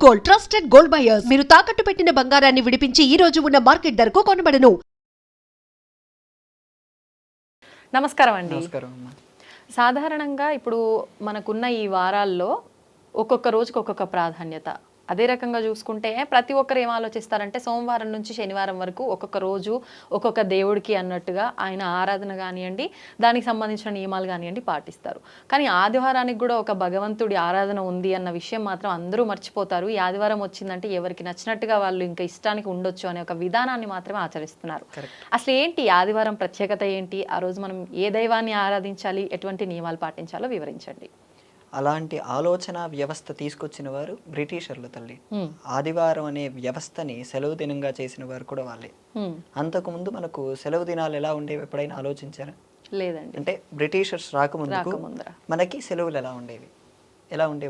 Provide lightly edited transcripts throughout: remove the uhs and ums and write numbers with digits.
Gold, trusted gold buyers. మీరు తాకట్టు పెట్టిన బంగారాన్ని విడిపించి ఈ రోజు ఉన్న మార్కెట్ ధరకు కొనబడను. నమస్కారం అండి. నమస్కారం అమ్మా. సాధారణంగా ఇప్పుడు మనకున్న ఈ వారాల్లో ఒక్కొక్క రోజుకి ఒక్కొక్క ప్రాధాన్యత. అదే రకంగా చూసుకుంటే ప్రతి ఒక్కరు ఏం ఆలోచిస్తారంటే సోమవారం నుంచి శనివారం వరకు ఒక్కొక్క రోజు ఒక్కొక్క దేవుడికి అన్నట్టుగా ఆయన ఆరాధన కానివ్వండి, దానికి సంబంధించిన నియమాలు కానివ్వండి పాటిస్తారు. కానీ ఆదివారానికి కూడా ఒక భగవంతుడి ఆరాధన ఉంది అన్న విషయం మాత్రం అందరూ మర్చిపోతారు. ఈ ఆదివారం వచ్చిందంటే ఎవరికి నచ్చినట్టుగా వాళ్ళు ఇంకా ఇష్టానికి ఉండొచ్చు అనే ఒక విధానాన్ని మాత్రమే ఆచరిస్తున్నారు. అసలు ఏంటి ఆదివారం ప్రత్యేకత ఏంటి? ఆ రోజు మనం ఏ దైవాన్ని ఆరాధించాలి, ఎటువంటి నియమాలు పాటించాలో వివరించండి. అలాంటి ఆలోచన వ్యవస్థ తీసుకొచ్చిన వారు బ్రిటిషర్లు తల్లి. ఆదివారం అనే వ్యవస్థని సెలవు దినంగా చేసిన వారు కూడా వాళ్ళే. అంతకుముందు మనకు సెలవు దినాలు ఎలా ఉండేవి ఎప్పుడైనా ఆలోచించారా? లేదండి. అంటే బ్రిటిషర్స్ రాకముందు మనకి సెలవులు ఎలా ఉండేవి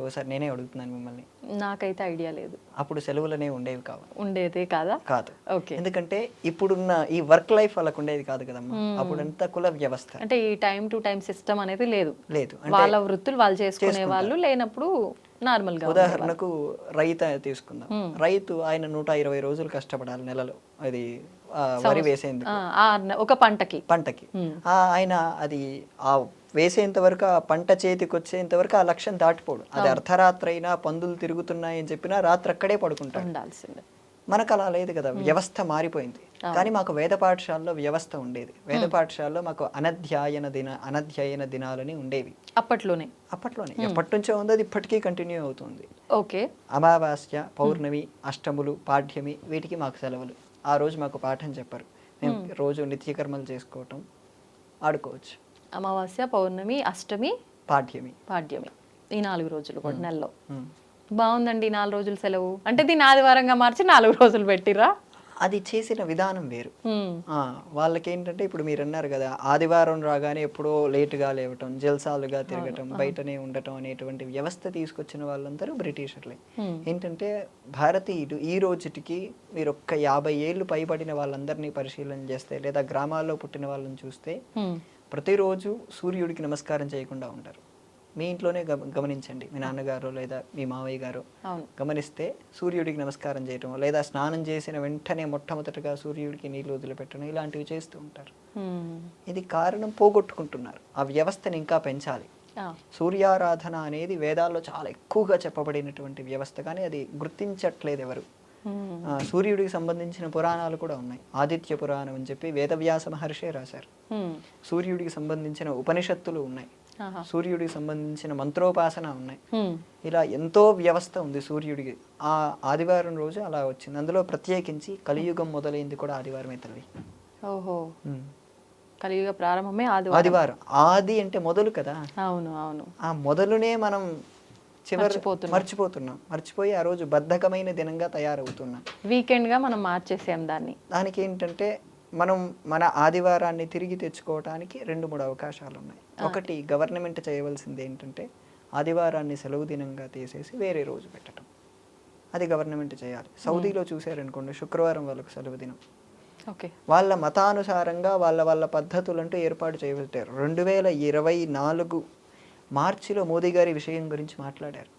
ఒకసారి నేనే అడుగుతున్నాను మిమ్మల్ని. నాకైతే ఐడియా లేదు. అప్పుడు సెలవులనే ఉండేవి ఉండేదే కాదు. ఓకే. ఎందుకంటే ఇప్పుడున్న ఈ వర్క్ లైఫ్ వాళ్ళకు ఉండేది కాదు కదమ్మా. అప్పుడంతా కుల వ్యవస్థ. అంటే ఈ టైం టు టైం సిస్టమ్ అనేది లేదు. వాళ్ళ వృత్తులు వాళ్ళు చేసుకునే వాళ్ళు లేనప్పుడు నార్మల్ గా. ఉదాహరణకు రైతు తీసుకుందాం. రైతు ఆయన 120 రోజులు కష్టపడాలి నెలలో. అది వరి వేసేందుకు ఒక పంటకి ఆయన అది ఆ వేసేంత వరకు, ఆ పంట చేతికి వచ్చేంత వరకు ఆ లక్ష్యం దాటిపోడు. అది అర్ధరాత్రి అయినా పందులు తిరుగుతున్నాయని చెప్పినా రాత్రి అక్కడే పడుకుంటాడు. మనకు అలా లేదు కదా, వ్యవస్థ మారిపోయింది. కానీ మాకు వేద పాఠశాలలో వ్యవస్థ ఉండేది. వేద పాఠశాలలో మాకు అనధ్యయన దినాలని ఉండేవి అప్పట్లోనే. ఎప్పటి నుంచో ఉంది, అది ఇప్పటికీ కంటిన్యూ అవుతుంది. ఓకే. అమావాస్య, పౌర్ణమి, అష్టములు, పాఠ్యమి, వీటికి మాకు సెలవులు. ఆ రోజు మాకు పాఠం చెప్పారు. మేము రోజు నిత్యకర్మలు చేసుకోవటం, ఆడుకోవచ్చు. అమావాస్య, పౌర్ణమి, అష్టమి, పాఠ్యమి ఈ 4 రోజులు కూడా నెలలో. బాగుందండి. 4 రోజులు సెలవు అంటే దీన్ని ఆదివారంగా మార్చి 4 రోజులు పెట్టిరా? అది చేసిన విధానం వేరు. వాళ్ళకి ఏంటంటే ఇప్పుడు మీరు అన్నారు కదా, ఆదివారం రాగానే ఎప్పుడో లేటుగా లేవటం, జల్సాలుగా తిరగటం, బయటనే ఉండటం అనేటువంటి వ్యవస్థ తీసుకొచ్చిన వాళ్ళందరూ బ్రిటిషర్లే. ఏంటంటే భారతీయులు ఈ రోజుటికి మీరు ఒక్క 50 ఏళ్ళు పైబడిన వాళ్ళందరినీ పరిశీలన చేస్తే, లేదా గ్రామాల్లో పుట్టిన వాళ్ళని చూస్తే ప్రతిరోజు సూర్యుడికి నమస్కారం చేయకుండా ఉంటారు. మీ ఇంట్లోనే గమనించండి. మీ నాన్నగారు లేదా మీ మావయ్య గారు గమనిస్తే సూర్యుడికి నమస్కారం చేయటం, లేదా స్నానం చేసిన వెంటనే మొట్టమొదటిగా సూర్యుడికి నీళ్లు వదిలిపెట్టడం, ఇలాంటివి చేస్తూ ఉంటారు. ఇది కారణం పోగొట్టుకుంటున్నారు. ఆ వ్యవస్థని ఇంకా పెంచాలి. సూర్యారాధన అనేది వేదాల్లో చాలా ఎక్కువగా చెప్పబడినటువంటి వ్యవస్థ, కానీ అది గుర్తించట్లేదు ఎవరు. సూర్యుడికి సంబంధించిన పురాణాలు కూడా ఉన్నాయి. ఆదిత్య పురాణం అని చెప్పి వేదవ్యాస మహర్షే రాశారు. సూర్యుడికి సంబంధించిన ఉపనిషత్తులు ఉన్నాయి. సూర్యుడికి సంబంధించిన మంత్రోపాసన ఉన్నాయి. ఇలా ఎంతో వ్యవస్థ ఉంది సూర్యుడికి. ఆ ఆదివారం రోజు అలా వచ్చింది. అందులో ప్రత్యేకించి కలియుగం మొదలైంది కూడా ఆదివారమే తల్లి. ఓహో, కలియుగ ప్రారంభమే ఆదివారం. ఆది అంటే మొదలు కదా. అవును. ఆ మొదలునే మనం మర్చిపోయి ఆ రోజు బద్ధకమైన దినంగా తయారవుతున్నాం. వీకెండ్ గా మనం మార్చేసాం దాన్ని. దానికి ఏంటంటే మనం మన ఆదివారాన్ని తిరిగి తెచ్చుకోవడానికి 2-3 అవకాశాలు ఉన్నాయి. ఒకటి, గవర్నమెంట్ చేయవలసింది ఏంటంటే ఆదివారాన్ని సెలవు దినంగా తీసేసి వేరే రోజు పెట్టడం. అది గవర్నమెంట్ చేయాలి. సౌదీలో చూసారనుకోండి, శుక్రవారం వాళ్ళకు సెలవు దినం. వాళ్ళ మతానుసారంగా వాళ్ళ పద్ధతులంటూ ఏర్పాటు చేయబట్టారు. 2024 మార్చిలో మోదీ గారి విషయం గురించి మాట్లాడారు.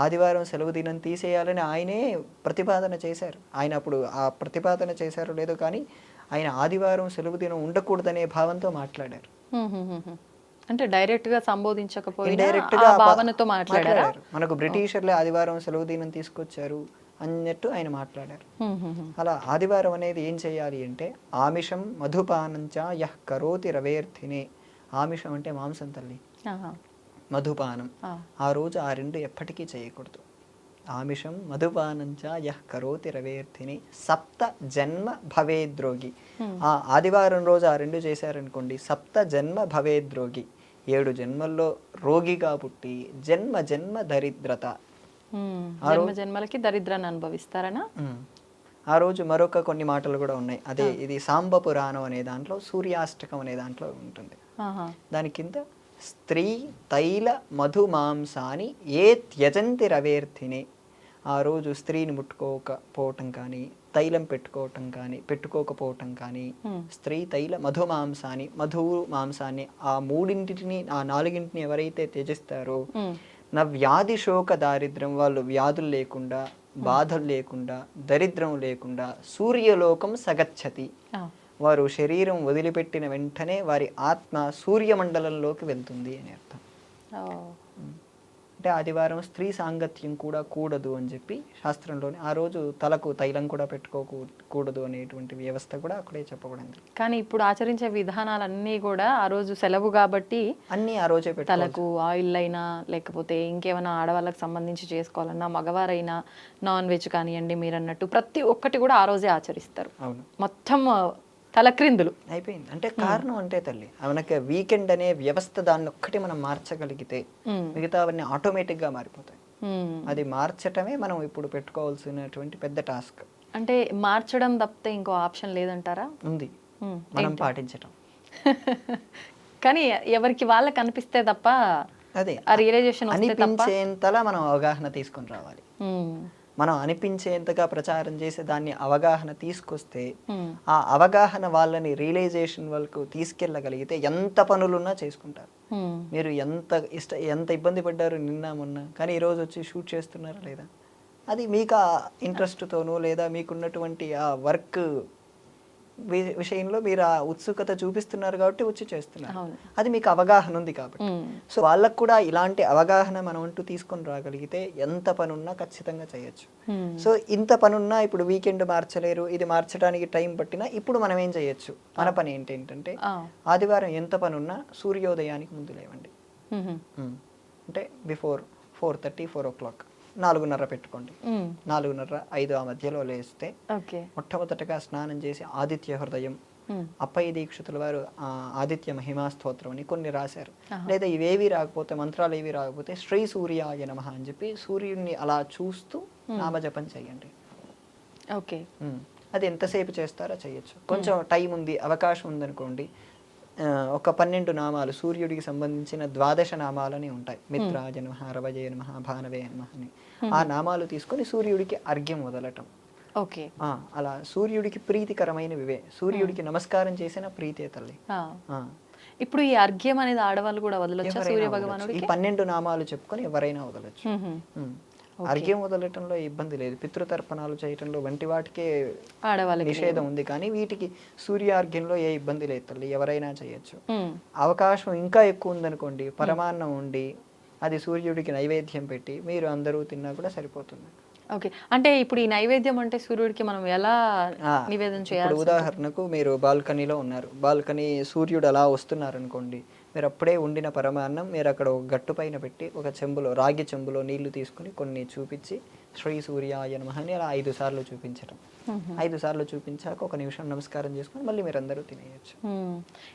ఆదివారం సెలవు దినం తీసేయాలని ఆయనే ప్రతిపాదన చేశారు. ఆయన అప్పుడు ఆ ప్రతిపాదన చేశారో లేదో కానీ ఆయన ఆదివారం సెలవు దినం ఉండకూడదనే భావంతో మాట్లాడారు. అంటే డైరెక్ట్ గా సంబోధించకపోయినా ఇండైరెక్ట్ గా భావనతో మాట్లాడారు. మనకు బ్రిటిషర్లే ఆదివారం సెలవు దినం తీసుకొచ్చారు అన్నట్టు ఆయన మాట్లాడారు. అలా ఆదివారం అనేది ఏం చేయాలి అంటే, ఆమిషం మధుపానంచ యః కరోతి రవేర్థినే. ఆమిషం అంటే మాంసం తల్లి, మధుపానం. ఆ రోజు ఆ 2 ఎప్పటికీ చేయకూడదు. ఆమిషం మధుపానంచ యః కరోతి రవేర్థిని సప్త జన్మ భవేద్రోగి. ఆ ఆదివారం రోజు ఆ 2 చేశారనుకోండి, సప్త జన్మ భవేద్రోగి, 7 జన్మల్లో రోగిగా పుట్టి జన్మ దరిద్రత, జన్మలకి దరిద్రాన్ని అనుభవిస్తారనా. ఆ రోజు మరొక కొన్ని మాటలు కూడా ఉన్నాయి. అదే ఇది సాంబ పురాణం అనే దాంట్లో సూర్యాష్టకం అనే దాంట్లో ఉంటుంది. దాని కింద స్త్రీ తైల మధుమాంసాని ఏ త్యజంతి రవేర్థినే. ఆ రోజు స్త్రీని ముట్టుకోకపోవటం కానీ, తైలం పెట్టుకోకపోవటం కానీ, స్త్రీ తైల మధుమాంసాన్ని, ఆ 3 ఆ 4 ఎవరైతే త్యజిస్తారో నా వ్యాధి శోక దారిద్ర్యం, వాళ్ళు వ్యాధులు లేకుండా, బాధలు లేకుండా, దరిద్రం లేకుండా సూర్యలోకం సగచ్చతి. వారు శరీరం వదిలిపెట్టిన వెంటనే వారి ఆత్మ సూర్యమండలంలోకి వెళ్తుంది అని అర్థం. అంటే ఆదివారం స్త్రీ సాంగత్యం కూడా కూడదు అని చెప్పి శాస్త్రంలోని ఆ రోజు తలకు తైలం కూడా పెట్టుకోకూడదు అనేటువంటి వ్యవస్థ కూడా అక్కడే చెప్పబడింది. కానీ ఇప్పుడు ఆచరించే విధానాలన్నీ కూడా ఆ రోజు సెలవు కాబట్టి అన్నీ ఆ రోజే తలకు ఆయిల్ అయినా లేకపోతే ఇంకేమైనా ఆడవాళ్ళకి సంబంధించి చేసుకోవాలన్నా, మగవారైనా నాన్ వెజ్ కానివ్వండి మీరు అన్నట్టు ప్రతి ఒక్కటి కూడా ఆ రోజే ఆచరిస్తారు. అవును, మొత్తం తలక్రిందులు అయిపోయింది. అంటే కారణం అంటే తల్లి మనకి వీకెండ్ అనే వ్యవస్థ దాన్ని ఒక్కటి మనం మార్చగలిగితే మిగతావన్నీ ఆటోమేటిక్గా మారిపోతాయి. అది మార్చటమే మనం ఇప్పుడు పెట్టుకోవాల్సినటువంటి పెద్ద టాస్క్. అంటే మార్చడం తప్పితే ఇంకో ఆప్షన్ లేదంటారా? ఉంది, మనం పాటించటం. కానీ ఎవరికి వాళ్ళకి అనిపిస్తే తప్ప, అదే ఆ రియలైజేషన్ అనిపించేంతలా మనం అవగాహన తీసుకొని రావాలి. మనం అనిపించేంతగా ప్రచారం చేసి దాన్ని అవగాహన తీసుకొస్తే ఆ అవగాహన వాళ్ళని రియలైజేషన్ వాళ్ళకు తీసుకెళ్ళగలిగితే ఎంత పనులున్నా చేసుకుంటారు. మీరు ఎంత ఇబ్బంది పడ్డారు నిన్న మొన్న, కానీ ఈరోజు వచ్చి షూట్ చేస్తున్నారా లేదా? అది మీకు ఆ ఇంట్రెస్ట్తోనూ లేదా మీకున్నటువంటి ఆ వర్క్ విషయంలో మీరు ఆ ఉత్సుకత చూపిస్తున్నారు కాబట్టి వచ్చి చేస్తున్నారు. అది మీకు అవగాహన ఉంది కాబట్టి. సో వాళ్ళకు కూడా ఇలాంటి అవగాహన మనం అంటూ తీసుకొని రాగలిగితే ఎంత పనున్నా ఖచ్చితంగా చేయొచ్చు. సో ఇంత పనున్నా ఇప్పుడు వీకెండ్ మార్చలేరు, ఇది మార్చడానికి టైం పట్టినా ఇప్పుడు మనం ఏం చేయొచ్చు? మన పని ఏంటంటే ఆదివారం ఎంత పనున్నా సూర్యోదయానికి ముందు లేవండి. అంటే బిఫోర్ 4:30, 4 o'clock, 4:30 పెట్టుకోండి. 4:30, 5 ఆ మధ్యలో లేస్తే మొట్టమొదటగా స్నానం చేసి ఆదిత్య హృదయం, అప్పయ్య దీక్షితుల వారు ఆదిత్య మహిమా స్తోత్రం అని కొన్ని రాశారు. లేదా ఇవేవి రాకపోతే, మంత్రాలు ఏవి రాకపోతే శ్రీ సూర్యాయ నమః అని చెప్పి సూర్యుడిని అలా చూస్తూ నామజపం చేయండి. ఓకే, అది ఎంతసేపు చేస్తారో చేయొచ్చు. కొంచెం టైం ఉంది, అవకాశం ఉందనుకోండి, ఒక 12 నామాలు సూర్యుడికి సంబంధించిన 12 నామాలని ఉంటాయి. మిత్రాయ నమః, రవయే నమః, భానవే నమః అని ఆ నామాలు తీసుకొని సూర్యుడికి అర్ఘ్యం వదలటం. ఓకే, అలా సూర్యుడికి ప్రీతికరమైనవివే. సూర్యుడికి నమస్కారం చేసిన ప్రీతే తల్లి. ఇప్పుడు ఈ అర్ఘ్యం అనేది ఆడవాళ్ళు కూడా వదలొచ్చా సూర్య భగవానుడికి? ఈ 12 నామాలు చెప్పుకొని ఎవరైనా వదలొచ్చు. అర్ఘ్యం వదలటంలో ఇబ్బంది లేదు. పితృతర్పణాలు చేయటంలో వంటి వాటికే ఆడవాళ్ళకి నిషేధం ఉంది, కానీ వీటికి సూర్యార్ఘ్యంలో ఏ ఇబ్బంది లేదు తల్లి, ఎవరైనా చేయొచ్చు. అవకాశం ఇంకా ఎక్కువ ఉందనుకోండి, పరమాన్నం ఉండి అది సూర్యుడికి నైవేద్యం పెట్టి మీరు అందరూ తిన్నా కూడా సరిపోతుంది. ఓకే, అంటే ఇప్పుడు ఈ నైవేద్యం అంటే సూర్యుడికి మనం ఎలా నివేదన చేయాలి? ఉదాహరణకు మీరు బాల్కనీలో ఉన్నారు, బాల్కనీ సూర్యుడు అలా వస్తున్నారు అనుకోండి, మీరు అప్పుడే వండిన పరమాన్నం మీరు అక్కడ ఒక గట్టు పైన పెట్టి ఒక చెంబులో, రాగి చెంబులో నీళ్లు తీసుకుని కొన్ని చూపించి శ్రీ సూర్యాయ నమః అని అలా 5 సార్లు చూపించడం. 5 సార్లు చూపించాక 1 నిమిషం నమస్కారం చేసుకుని మళ్ళీ మీరు అందరూ తినేయచ్చు.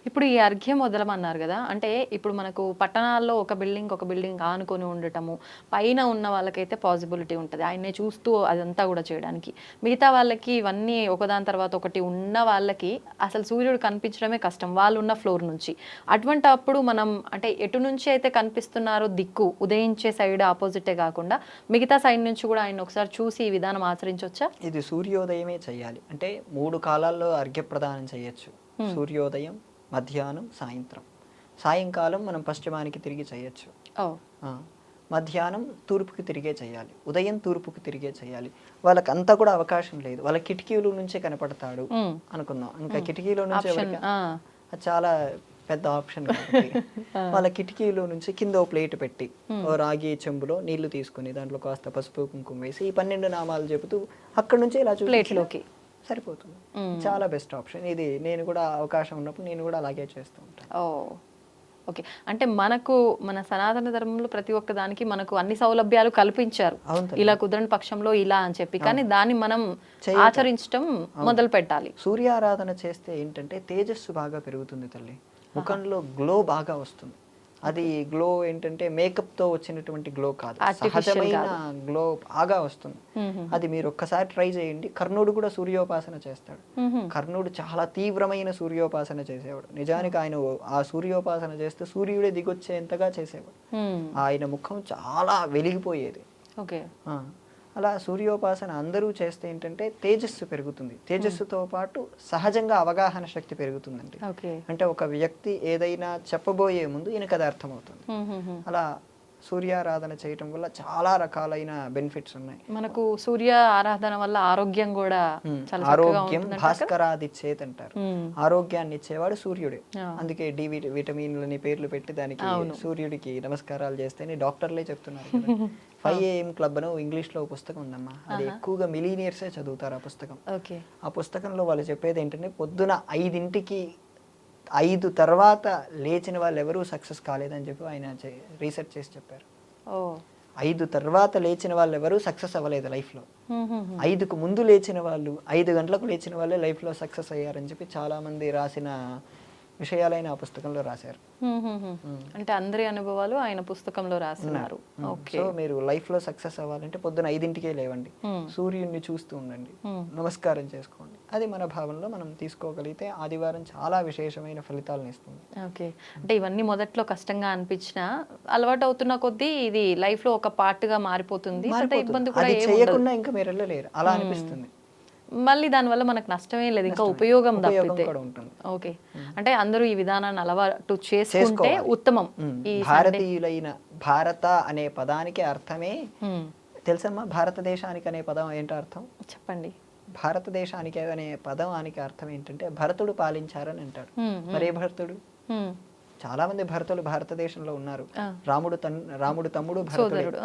ఇప్పుడు ఈ అర్ఘ్యం వదలమన్నారు కదా, అంటే ఇప్పుడు మనకు పట్టణాల్లో ఒక బిల్డింగ్ ఆనుకొని ఉండటము, పైన ఉన్న వాళ్ళకైతే పాసిబిలిటీ ఉంటుంది ఆయన్నే చూస్తూ అదంతా కూడా చేయడానికి. మిగతా వాళ్ళకి ఇవన్నీ ఒకదాని తర్వాత ఒకటి ఉన్న వాళ్ళకి అసలు సూర్యుడు కనిపించడమే కష్టం, వాళ్ళు ఉన్న ఫ్లోర్ నుంచి. అటువంటి అప్పుడు మనం అంటే ఎటు నుంచి అయితే కనిపిస్తున్నారో దిక్కు, ఉదయించే సైడ్ ఆపోజిటే కాకుండా మిగతా సైడ్ నుంచి కూడా ఆయన ఒకసారి చూసి ఈ విధానం ఆచరించవచ్చా? ఇది సూర్యోదయమే చేయాలి. అంటే 3 కాలాల్లో అర్ఘ్య ప్రదానం చేయొచ్చు. సూర్యోదయం, మధ్యాహ్నం, సాయంత్రం. సాయంకాలం మనం పశ్చిమానికి తిరిగి చేయొచ్చు. మధ్యాహ్నం తూర్పుకి తిరిగే చేయాలి, ఉదయం తూర్పుకి తిరిగే చేయాలి. వాళ్ళకంతా కూడా అవకాశం లేదు, వాళ్ళ కిటికీల నుంచే కనపడతాడు అనుకుందాం. ఇంకా కిటికీలో నుంచి చాలా పెద్ద ఆప్షన్ కాబట్టి వాళ్ళ కిటికీలో నుంచి కింద ఓ ప్లేట్ పెట్టి ఓ రాగి చెంబులో నీళ్లు తీసుకుని దాంట్లో కాస్త పసుపు కుంకుమ వేసి ఈ 12 నామాలు చెబుతూ అక్కడ నుంచి ఇలా ప్లేట్లోకి సరిపోతుంది. చాలా బెస్ట్ ఆప్షన్ ఇది. నేను కూడా అవకాశం ఉన్నప్పుడు నేను కూడా అలాగే చేస్తూ ఉంటాను. ఓకే, అంటే మనకు మన సనాతన ధర్మంలో ప్రతి ఒక్క దానికి మనకు అన్ని సౌలభ్యాలు కల్పించారు, ఇలా కుదరని పక్షంలో ఇలా అని చెప్పి, కానీ దాన్ని మనం ఆచరించడం మొదలు పెట్టాలి. సూర్యారాధన చేస్తే ఏంటంటే తేజస్సు బాగా పెరుగుతుంది తల్లి, ముఖంలో గ్లో బాగా వస్తుంది. అది గ్లో ఏంటంటే మేకప్ తో వచ్చినటువంటి గ్లో కాదు, సహజమైన గ్లో బాగా వస్తుంది. అది మీరు ఒక్కసారి ట్రై చేయండి. కర్ణుడు కూడా సూర్యోపాసన చేస్తాడు. కర్ణుడు చాలా తీవ్రమైన సూర్యోపాసన చేసేవాడు. నిజానికి ఆయన ఆ సూర్యోపాసన చేస్తే సూర్యుడే దిగొచ్చేంతగా చేసేవాడు. ఆయన ముఖం చాలా వెలిగిపోయేది. అలా సూర్యోపాసన అందరూ చేస్తే ఏంటంటే తేజస్సు పెరుగుతుంది. తేజస్సుతో పాటు సహజంగా అవగాహన శక్తి పెరుగుతుందండి. అంటే ఒక వ్యక్తి ఏదైనా చెప్పబోయే ముందు ఈయనకు అది అర్థమవుతుంది. అలా సూర్యారాధన చేయటం వల్ల చాలా రకాలైన బెనిఫిట్స్ ఉన్నాయి. మనకు సూర్య ఆరాధన వల్ల ఆరోగ్యం కూడా చాలా చక్కగా ఆరోగ్యం ఉంటుందంట కదా? భాస్కరాదిచ్చేది అంటారు. ఆరోగ్యాన్ని ఇచ్చేవాడు సూర్యుడే. ఆ. అందుకే డి విటమిన్లని పేర్లు పెట్టి దానికి సూర్యుడికి నమస్కారాలు చేస్తేనే డాక్టర్లే చెప్తున్నారు కదా. 5 AM క్లబ్ అని ఇంగ్లీష్ లో పుస్తకం ఉందమ్మా. అది ఎక్కువగా మిలీనియర్సే చదువుతారు ఆ పుస్తకం. ఓకే. ఆ పుస్తకంలో వాళ్ళు చెప్పేది ఏంటంటే పొద్దున 5ంటికి 5 తర్వాత లేచిన వాళ్ళు ఎవరూ సక్సెస్ కాలేదని చెప్పి ఆయన రీసెర్చ్ చేసి చెప్పారు. ఓ 5 తర్వాత లేచిన వాళ్ళు ఎవరూ సక్సెస్ అవ్వలేదు లైఫ్లో. 5కు ముందు లేచిన వాళ్ళు, 5 గంటలకు లేచిన వాళ్ళే లైఫ్లో సక్సెస్ అయ్యారని చెప్పి చాలా మంది రాసిన విషయాలైన ఆ పుస్తకంలో రాశారు. అంటే అందరి అనుభవాలు ఆయన పుస్తకంలో రాస్తున్నారు. సో మీరు లైఫ్ లో సక్సెస్ అవ్వాలంటే పొద్దున 5ంటికే లేవండి, సూర్యుడిని చూస్తూ ఉండండి, నమస్కారం చేసుకోండి. అది మన భావనలో మనం తీసుకోగలిగితే ఆదివారం చాలా విశేషమైన ఫలితాలను ఇస్తుంది. ఓకే. అంటే ఇవన్నీ మొదట్లో కష్టంగా అనిపించినా అలవాటు అవుతున్న కొద్దీ ఇది లైఫ్ లో ఒక పార్ట్ గా మారిపోతుంది. ఇబ్బంది కూడా అది చేయకుండా ఇంకా మీరు వెళ్ళలేరు అలా అనిపిస్తుంది. మళ్ళీ దానివల్ల మనకు నష్టమే లేదు, ఇంకా ఉపయోగం తప్పితే. కూడా ఉంటుంది. ఓకే. అంటే అందరూ ఈ విధానాన్ని అలవాటు చేసుకుంటే ఉత్తమం. ఈ భారతీయులైన భారత అనే పదానికి అర్థమే తెలుసమ్మా? భారతదేశానికి అనే పదం ఏంటో అర్థం చెప్పండి. భారతదేశానికి అనే పదానికి అర్థం ఏంటంటే భరతుడు పాలించారని అంటాడు. మరే భరతుడు? చాలా మంది భరతులు భారతదేశంలో ఉన్నారు. రాముడు తమ్ముడు భరతుడు.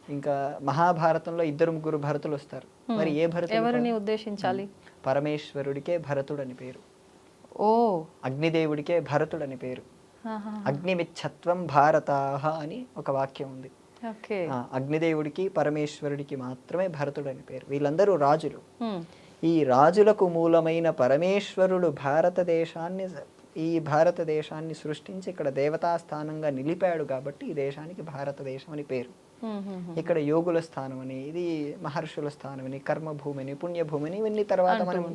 ఇంకా మహాభారతంలో 2-3 భరతులు వస్తారు. మరి ఏ భరతుడు? ఎవరిని ఉద్దేశించాలి? పరమేశ్వరుడికే భరతుడు అని పేరు. ఓ అగ్నిదేవుడికే భరతుడు అని పేరు. అగ్నిమిచ్చత్వం భారతాహ అని ఒక వాక్యం ఉంది. అగ్నిదేవుడికి పరమేశ్వరుడికి మాత్రమే భరతుడు అని పేరు. వీళ్ళందరూ రాజులు. ఈ రాజులకు మూలమైన పరమేశ్వరుడు ఈ భారతదేశాన్ని సృష్టించి ఇక్కడ దేవతా స్థానంగా నిలిపాడు కాబట్టి ఈ దేశానికి భారతదేశం అని పేరు. ఇక్కడ యోగుల స్థానం అని, ఇది మహర్షుల స్థానం అని, కర్మభూమిని, పుణ్యభూమిని ఇవన్నీ తర్వాత మనం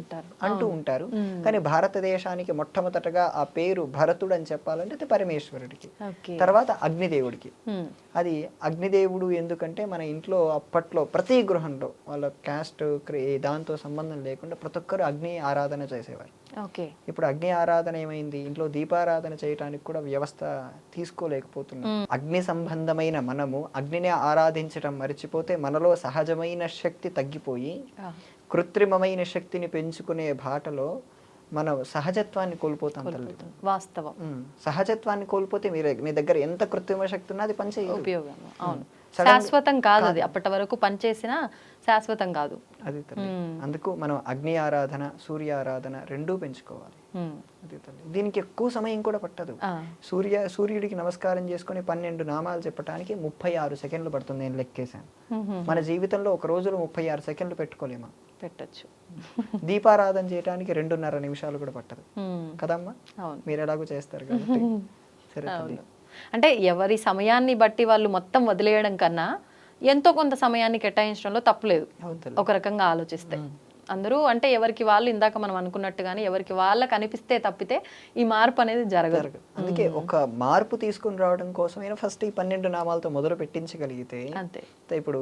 అంటూ ఉంటారు. కానీ భారతదేశానికి మొట్టమొదటగా ఆ పేరు భరతుడు అని చెప్పాలంటే అది పరమేశ్వరుడికి, తర్వాత అగ్నిదేవుడికి. అది అగ్నిదేవుడు ఎందుకంటే మన ఇంట్లో అప్పట్లో ప్రతి గృహంలో వాళ్ళ క్యాస్ట్ దాంతో సంబంధం లేకుండా ప్రతి ఒక్కరు అగ్ని ఆరాధన చేసేవారు. ఇప్పుడు అగ్ని ఆరాధన ఏమైంది, ఇంట్లో దీపారాధన చేయడానికి కూడా వ్యవస్థ తీసుకోలేకపోతున్నాం. అగ్ని సంబంధమైన మనము అగ్నిని ఆరాధించడం మర్చిపోతే మనలో సహజమైన శక్తి తగ్గిపోయి కృత్రిమమైన శక్తిని పెంచుకునే బాటలో మనం సహజత్వాన్ని కోల్పోతాం. వాస్తవం. సహజత్వాన్ని కోల్పోతే మీ దగ్గర ఎంత కృత్రిమ శక్తి ఉన్నా అది పనిచేయదు. ఉపయోగం అవును. శాశ్వతం కాదు అది. అప్పటి వరకు పనిచేసినా శాశ్వతం కాదు అది తల్లి. అందుకు మనం అగ్ని ఆరాధన, సూర్య ఆరాధన రెండూ పెంచుకోవాలి. అది తల్లి. దీనికి ఎక్కువ సమయం కూడా పట్టదు. సూర్యుడికి నమస్కారం చేసుకుని 12 నామాలు చెప్పడానికి 36 సెకండ్లు పడుతుంది. నేను లెక్కేశాను. మన జీవితంలో ఒక రోజులో 36 సెకండ్లు పెట్టుకోలేమా? పెట్టచ్చు. దీపారాధన చేయడానికి 2.5 నిమిషాలు కూడా పట్టదు కదమ్మా. మీరు ఎలాగో చేస్తారు కాబట్టి సరే. అంటే ఎవరి సమయాన్ని బట్టి వాళ్ళు మొత్తం వదిలేయడం కన్నా ఎంతో కొంత సమయాన్ని కేటాయించడంలో తప్పులేదు ఒక రకంగా ఆలోచిస్తే. అందరూ అంటే ఎవరికి వాళ్ళు ఇందాక మనం అనుకున్నట్టుగానే ఎవరికి వాళ్ళకి అనిపిస్తే తప్పితే ఈ మార్పు అనేది జరగదు. అందుకే ఒక మార్పు తీసుకుని రావడం కోసమైనా ఫస్ట్ ఈ 12 నామాలతో మొదలు పెట్టించగలిగితే అంతే. ఇప్పుడు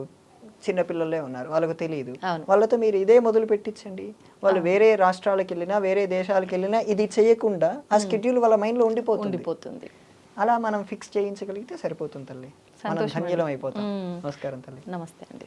చిన్నపిల్లలే ఉన్నారు, వాళ్ళకు తెలియదు, వాళ్ళతో మీరు ఇదే మొదలు పెట్టించండి. వాళ్ళు వేరే రాష్ట్రాలకు వెళ్ళినా వేరే దేశాలకు వెళ్ళినా ఇది చేయకుండా ఆ స్కెడ్యూల్ వాళ్ళ మైండ్ లో ఉండిపోతుంది. అలా మనం ఫిక్స్ చేయించగలిగితే సరిపోతుంది తల్లి. మనం ధన్యులం అయిపోతాం. నమస్కారం తల్లి. నమస్తే అండి.